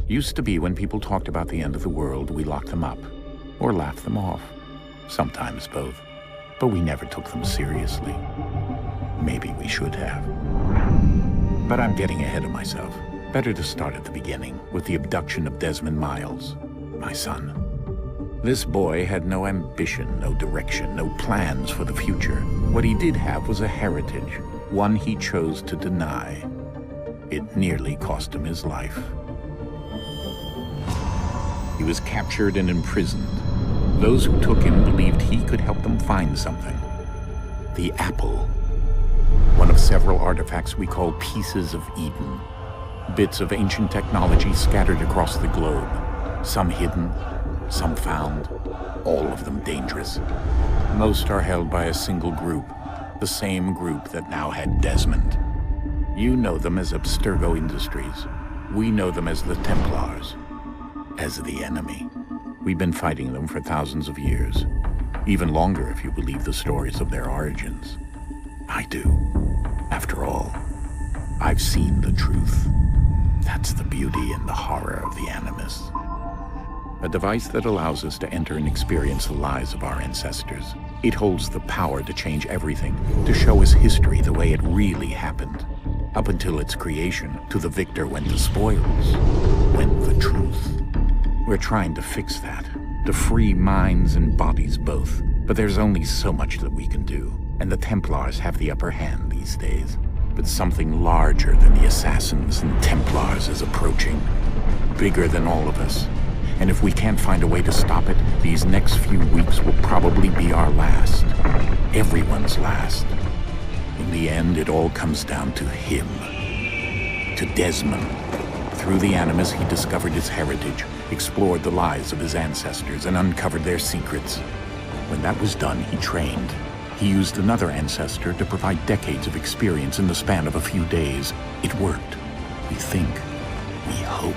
Used to be when people talked about the end of the world, we locked them up, or laughed them off. Sometimes both. But we never took them seriously. Maybe we should have. But I'm getting ahead of myself. Better to start at the beginning, with the abduction of Desmond Miles, my son. This boy had no ambition, no direction, no plans for the future. What he did have was a heritage, one he chose to deny. It nearly cost him his life. He was captured and imprisoned. Those who took him believed he could help them find something. The apple. One of several artifacts we call pieces of Eden. Bits of ancient technology scattered across the globe. Some hidden, some found, all of them dangerous. Most are held by a single group, the same group that now had Desmond. You know them as Abstergo Industries. We know them as the Templars, as the enemy. We've been fighting them for thousands of years, even longer if you believe the stories of their origins. I do. After all, I've seen the truth. That's the beauty and the horror of the Animus. A device that allows us to enter and experience the lives of our ancestors. It holds the power to change everything, to show us history the way it really happened. Up until its creation, to the victor went the spoils, went the truth. We're trying to fix that, to free minds and bodies both. But there's only so much that we can do, and the Templars have the upper hand these days. But something larger than the Assassins and Templars is approaching, bigger than all of us. And if we can't find a way to stop it, these next few weeks will probably be our last. Everyone's last. In the end, it all comes down to him. To Desmond. Through the Animus, he discovered his heritage, explored the lives of his ancestors, and uncovered their secrets. When that was done, he trained. He used another ancestor to provide decades of experience in the span of a few days. It worked. We think. We hope.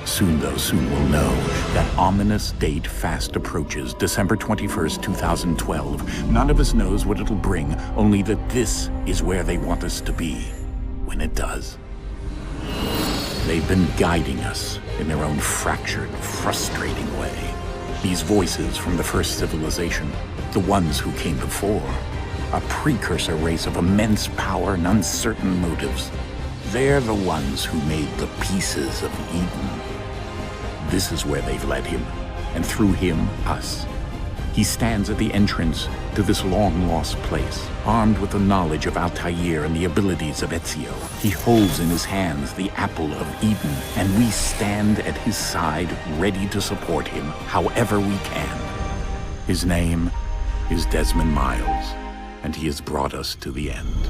Soon, though, soon we'll know. That ominous date fast approaches, December 21st, 2012. None of us knows what it'll bring, only that this is where they want us to be, when it does. They've been guiding us in their own fractured, frustrating way. These voices from the first civilization, the ones who came before, a precursor race of immense power and uncertain motives. They're the ones who made the pieces of Eden. This is where they've led him, and through him, us. He stands at the entrance to this long-lost place, armed with the knowledge of Altair and the abilities of Ezio. He holds in his hands the apple of Eden, and we stand at his side, ready to support him however we can. His name is Desmond Miles, and he has brought us to the end.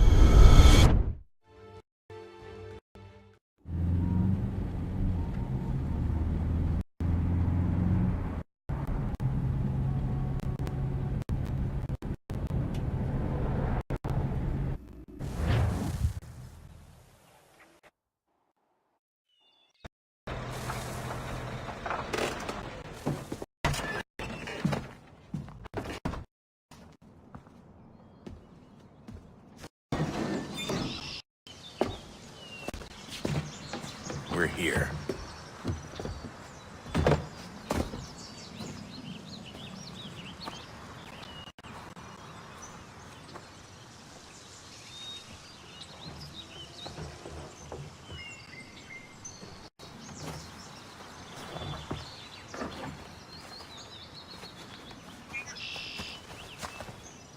We're here.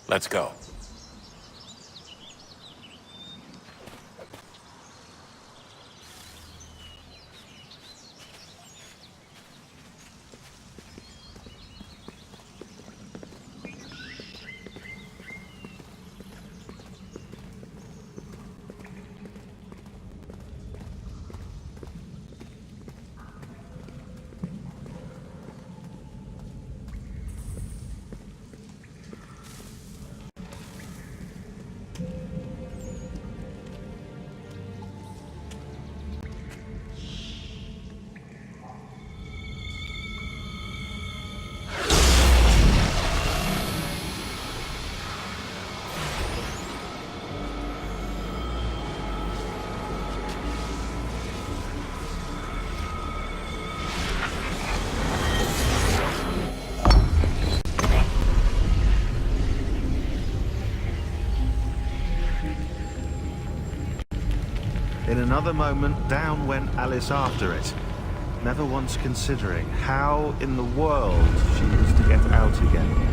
Let's go. another moment, down went Alice after it, never once considering how in the world she was to get out again.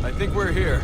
I think we're here.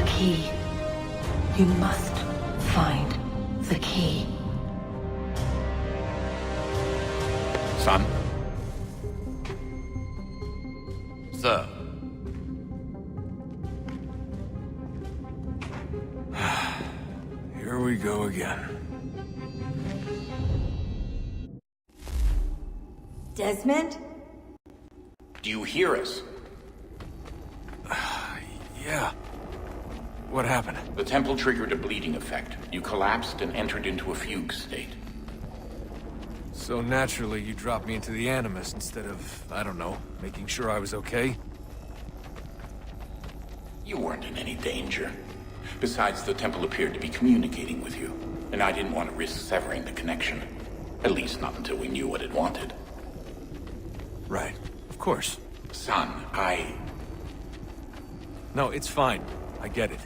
Key. You must find the key. Son? Sir. Here we go again. Desmond? Do you hear us? Yeah. What happened? The temple triggered a bleeding effect. You collapsed and entered into a fugue state. So naturally, you dropped me into the Animus instead of, I don't know, making sure I was okay? You weren't in any danger. Besides, the temple appeared to be communicating with you, and I didn't want to risk severing the connection. At least not until we knew what it wanted. Right. Of course. Son, No, it's fine. I get it.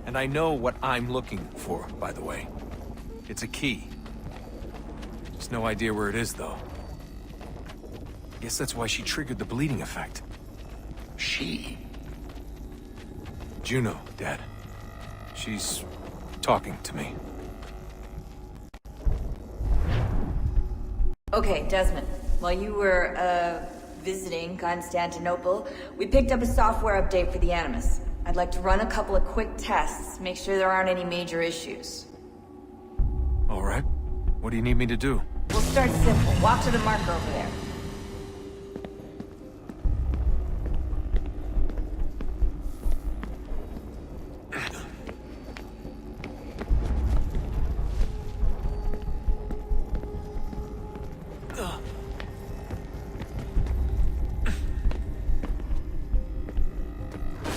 And I know what I'm looking for, by the way. It's a key. Just no idea where it is, though. Guess that's why she triggered the bleeding effect. She? Juno, Dad. She's talking to me. Okay, Desmond. While you were, visiting Constantinople, we picked up a software update for the Animus. I'd like to run a couple of quick tests, make sure there aren't any major issues. All right. What do you need me to do? We'll start simple. Walk to the marker over there.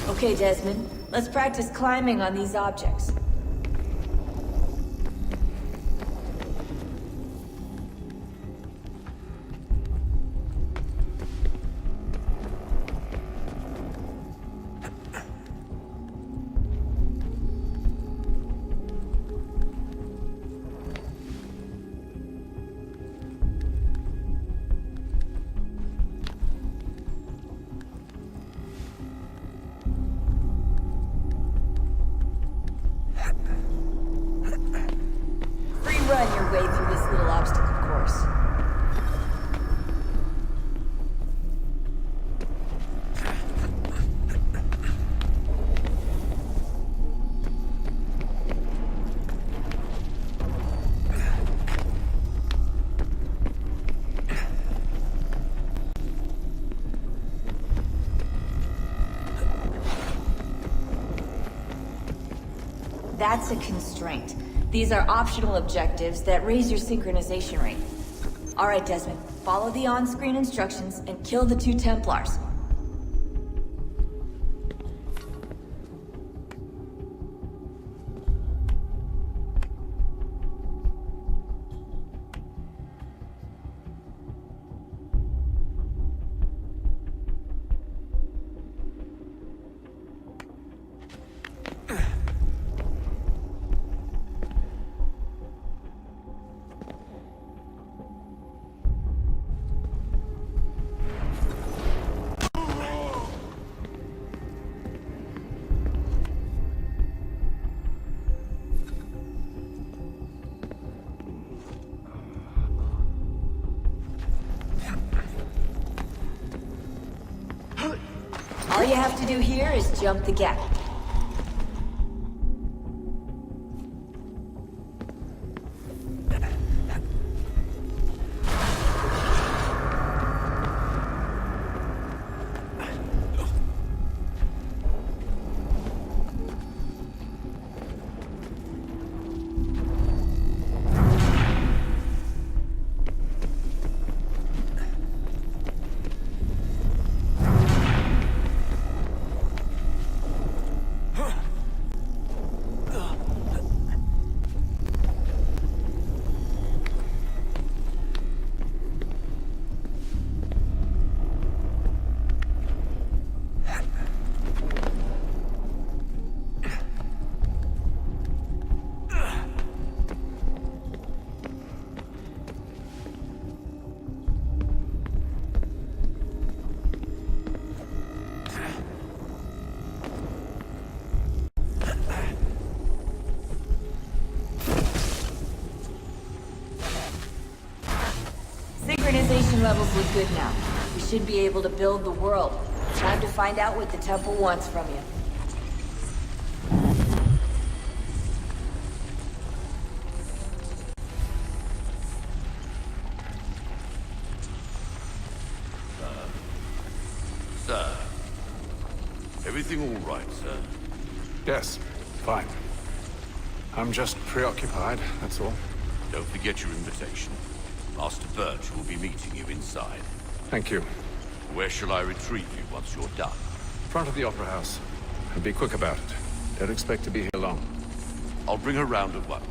Okay, Desmond. Let's practice climbing on these objects. That's a constraint. These are optional objectives that raise your synchronization rate. Alright, Desmond. Follow the on-screen instructions and kill the 2 Templars. All you have to do here is jump the gap. Synchronization levels look good now. We should be able to build the world. Time to find out what the temple wants from you. Sir. Everything all right, sir? Yes, fine. I'm just preoccupied, that's all. Don't forget your invitation. Master Birch will be meeting you inside. Thank you. Where shall I retrieve you once you're done? Front of the Opera House. And be quick about it. Don't expect to be here long. I'll bring her round at once.